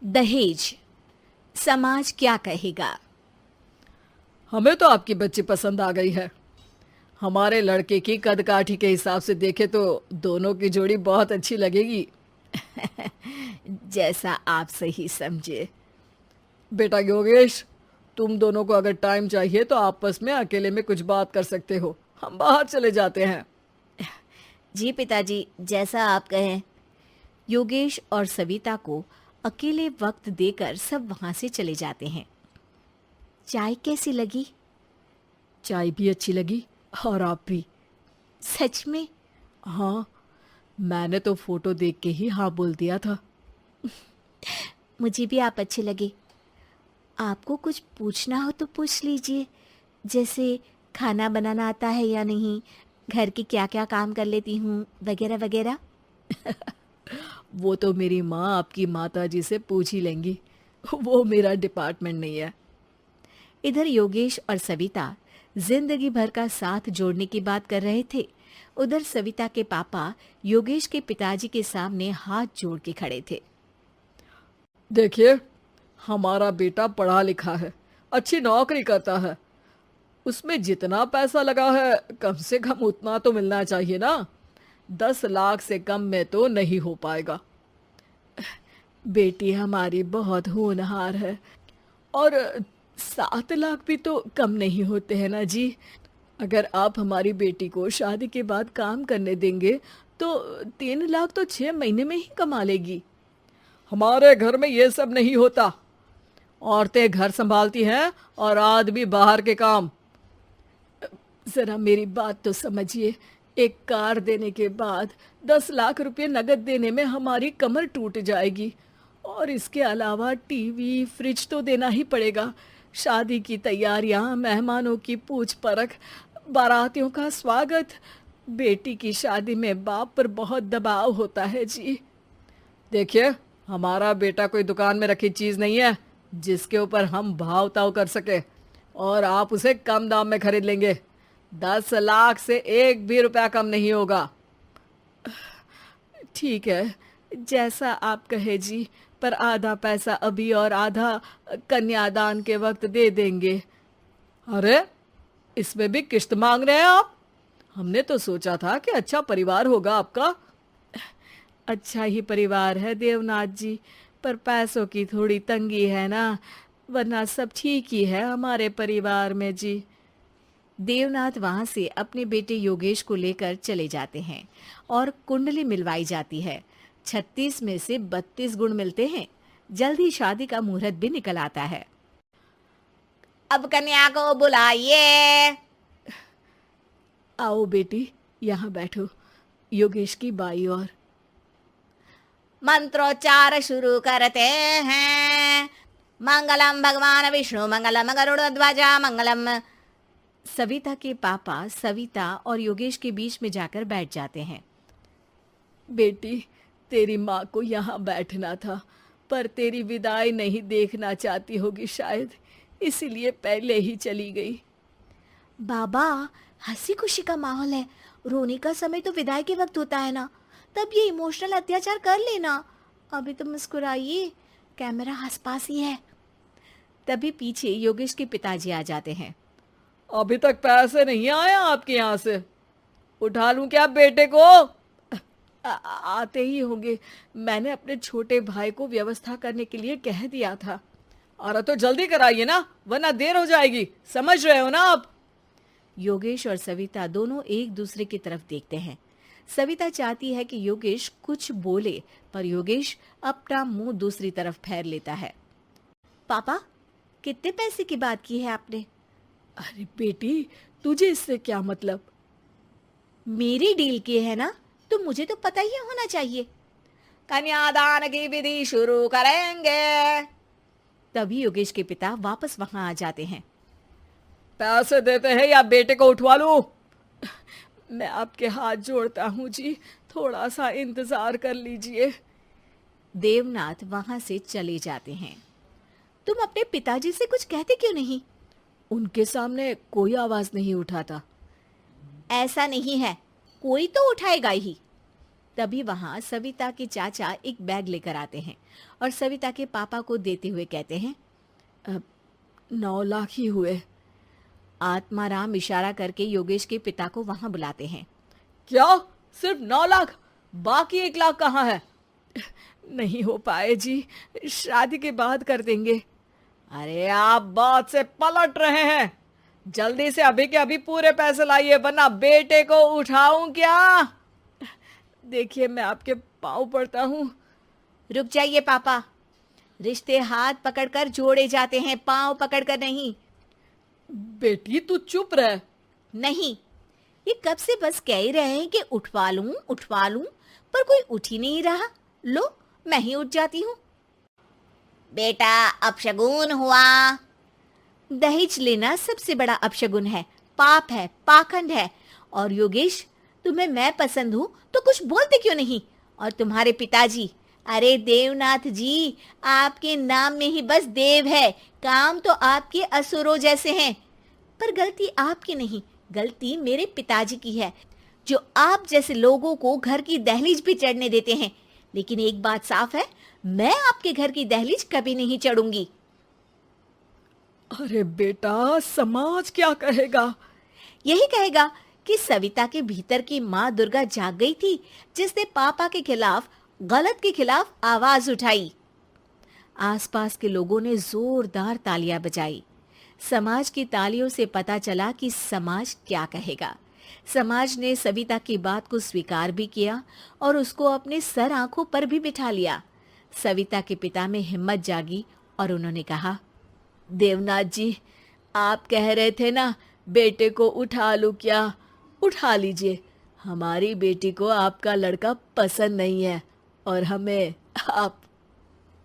दहेज, समाज क्या कहेगा। हमें तो आपकी बच्ची पसंद आ गई है। हमारे लड़के की कद काठी के हिसाब से देखे तो दोनों की जोड़ी बहुत अच्छी लगेगी। जैसा आप सही समझे। बेटा योगेश, तुम दोनों को अगर टाइम चाहिए तो आपस में अकेले में कुछ बात कर सकते हो। हम बाहर चले जाते हैं। जी पिताजी, जैसा आप कहें। योगेश और सविता को अकेले वक्त देकर सब वहां से चले जाते हैं। चाय कैसी लगी? चाय भी अच्छी लगी और आप भी। सच में? हाँ, मैंने तो फोटो देख के ही हाँ बोल दिया था। मुझे भी आप अच्छे लगे। आपको कुछ पूछना हो तो पूछ लीजिए, जैसे खाना बनाना आता है या नहीं, घर के क्या क्या काम कर लेती हूँ, वगैरह वगैरह। वो तो मेरी माँ आपकी माता जी से पूछ ही लेंगी। वो मेरा डिपार्टमेंट नहीं है। इधर योगेश और सविता जिंदगी भर का साथ जोड़ने की बात कर रहे थे। उधर सविता के पापा योगेश के पिताजी के सामने हाथ जोड़ के खड़े थे। देखिए, हमारा बेटा पढ़ा लिखा है, अच्छी नौकरी करता है। उसमें जितना पैसा लगा है कम से कम उतना तो मिलना चाहिए ना। 10 लाख से कम में तो नहीं हो पाएगा। बेटी हमारी बहुत होनहार है और 7 लाख भी तो कम नहीं होते हैं ना जी। अगर आप हमारी बेटी को शादी के बाद काम करने देंगे तो 3 लाख तो 6 महीने में ही कमा लेगी। हमारे घर में ये सब नहीं होता। औरतें घर संभालती हैं और आदमी बाहर के काम। जरा मेरी बात तो समझिए। एक कार देने के बाद 10 लाख रुपए नगद देने में हमारी कमर टूट जाएगी और इसके अलावा टीवी फ्रिज तो देना ही पड़ेगा। शादी की तैयारियां, मेहमानों की पूछ परख, बारातियों का स्वागत। बेटी की शादी में बाप पर बहुत दबाव होता है जी। देखिए, हमारा बेटा कोई दुकान में रखी चीज नहीं है जिसके ऊपर हम भाव ताव कर सके और आप उसे कम दाम में खरीद लेंगे। 10 लाख से एक भी रुपया कम नहीं होगा। ठीक है, जैसा आप कहे जी, पर आधा पैसा अभी और आधा कन्यादान के वक्त दे देंगे। अरे, इसमें भी किश्त मांग रहे हैं आप? हमने तो सोचा था कि अच्छा परिवार होगा आपका। अच्छा ही परिवार है देवनाथ जी, पर पैसों की थोड़ी तंगी है ना, वरना सब ठीक ही है हमारे परिवार में जी। देवनाथ वहां से अपने बेटे योगेश को लेकर चले जाते हैं और कुंडली मिलवाई जाती है। 36 में से 32 गुण मिलते हैं। जल्द ही शादी का मुहूर्त भी निकल आता है। अब कन्या को बुलाइए। आओ बेटी, यहाँ बैठो, योगेश की बाई और। मंत्रोच्चार शुरू करते हैं। मंगलम भगवान विष्णु मंगलम गरुड़ध्वजा मंगलम। सविता के पापा सविता और योगेश के बीच में जाकर बैठ जाते हैं। बेटी, तेरी माँ को यहाँ बैठना था, पर तेरी विदाई नहीं देखना चाहती होगी शायद, इसीलिए पहले ही चली गई। बाबा, हंसी खुशी का माहौल है, रोने का समय तो विदाई के वक्त होता है ना, तब ये इमोशनल अत्याचार कर लेना। अभी तो मुस्कुराइए, कैमरा आसपास ही है। तभी पीछे योगेश के पिताजी आ जाते हैं। अभी तक पैसे नहीं आए आपके यहाँ से? उठा लूं क्या बेटे को? आते ही होंगे, मैंने अपने छोटे भाई को व्यवस्था करने के लिए कह दिया था। अरे तो जल्दी कराइए ना, वरना देर हो जाएगी। समझ रहे हो ना आप? योगेश और सविता दोनों एक दूसरे की तरफ देखते हैं। सविता चाहती है कि योगेश कुछ बोले, पर योगेश अपना मुंह दूसरी तरफ फेर लेता है। पापा, कितने पैसे की बात की है आपने? अरे बेटी, तुझे इससे क्या मतलब? मेरी डील की है ना, तो मुझे तो पता ही होना चाहिए। कन्यादान की विधि शुरू करेंगे। तभी योगेश के पिता वापस वहां आ जाते हैं। पैसे देते हैं या बेटे को उठवा लूं? मैं आपके हाथ जोड़ता हूँ जी, थोड़ा सा इंतजार कर लीजिए। देवनाथ वहां से चले जाते हैं। तुम अपने पिताजी से कुछ कहते क्यों नहीं? उनके सामने कोई आवाज नहीं उठाता। ऐसा नहीं है, कोई तो उठाएगा ही। तभी वहां सविता के चाचा एक बैग लेकर आते हैं और सविता के पापा को देते हुए कहते हैं, 9 लाख ही हुए। आत्माराम इशारा करके योगेश के पिता को वहां बुलाते हैं। क्या? सिर्फ 9 लाख? बाकी 1 लाख कहाँ है? नहीं हो पाए जी, शादी के बाद कर देंगे। अरे आप बात से पलट रहे हैं। जल्दी से अभी के अभी पूरे पैसे लाइए, वरना बेटे को उठाऊं क्या? देखिए मैं आपके पाँव पड़ता हूँ। रुक जाइए पापा, रिश्ते हाथ पकड़कर जोड़े जाते हैं, पांव पकड़कर नहीं। बेटी तू चुप रह। नहीं, ये कब से बस कह ही रहे हैं कि उठवा लूं, पर कोई उठ ही नहीं रहा। लो, मैं ही उठ जाती हूँ। बेटा, अपशगुन हुआ। दहेज लेना सबसे बड़ा अपशगुन है, पाप है, पाखंड है। और योगेश, तुम्हें मैं पसंद हूँ तो कुछ बोलते क्यों नहीं? और तुम्हारे पिताजी, अरे देवनाथ जी, आपके नाम में ही बस देव है, काम तो आपके असुरों जैसे हैं। पर गलती आपकी नहीं, गलती मेरे पिताजी की है, जो आप जैसे लोगों को घर की दहलीज भी चढ़ने देते हैं। लेकिन एक बात साफ है, मैं आपके घर की दहलीज कभी नहीं चढ़ूंगी। अरे बेटा, समाज क्या कहेगा? यही कहेगा कि सविता के भीतर की माँ दुर्गा जाग गई थी, जिसने पापा के खिलाफ, गलत के खिलाफ आवाज उठाई। आसपास के लोगों ने जोरदार तालियां बजाई। समाज की तालियों से पता चला कि समाज क्या कहेगा। समाज ने सविता की बात को स्वीकार भी किया और उसको अपने सर आंखों पर भी बिठा लिया। सविता के पिता में हिम्मत जागी और उन्होंने कहा, देवनाथ जी, आप कह रहे थे ना बेटे को उठा लूं क्या? उठा लीजिए। हमारी बेटी को आपका लड़का पसंद नहीं है और हमें आप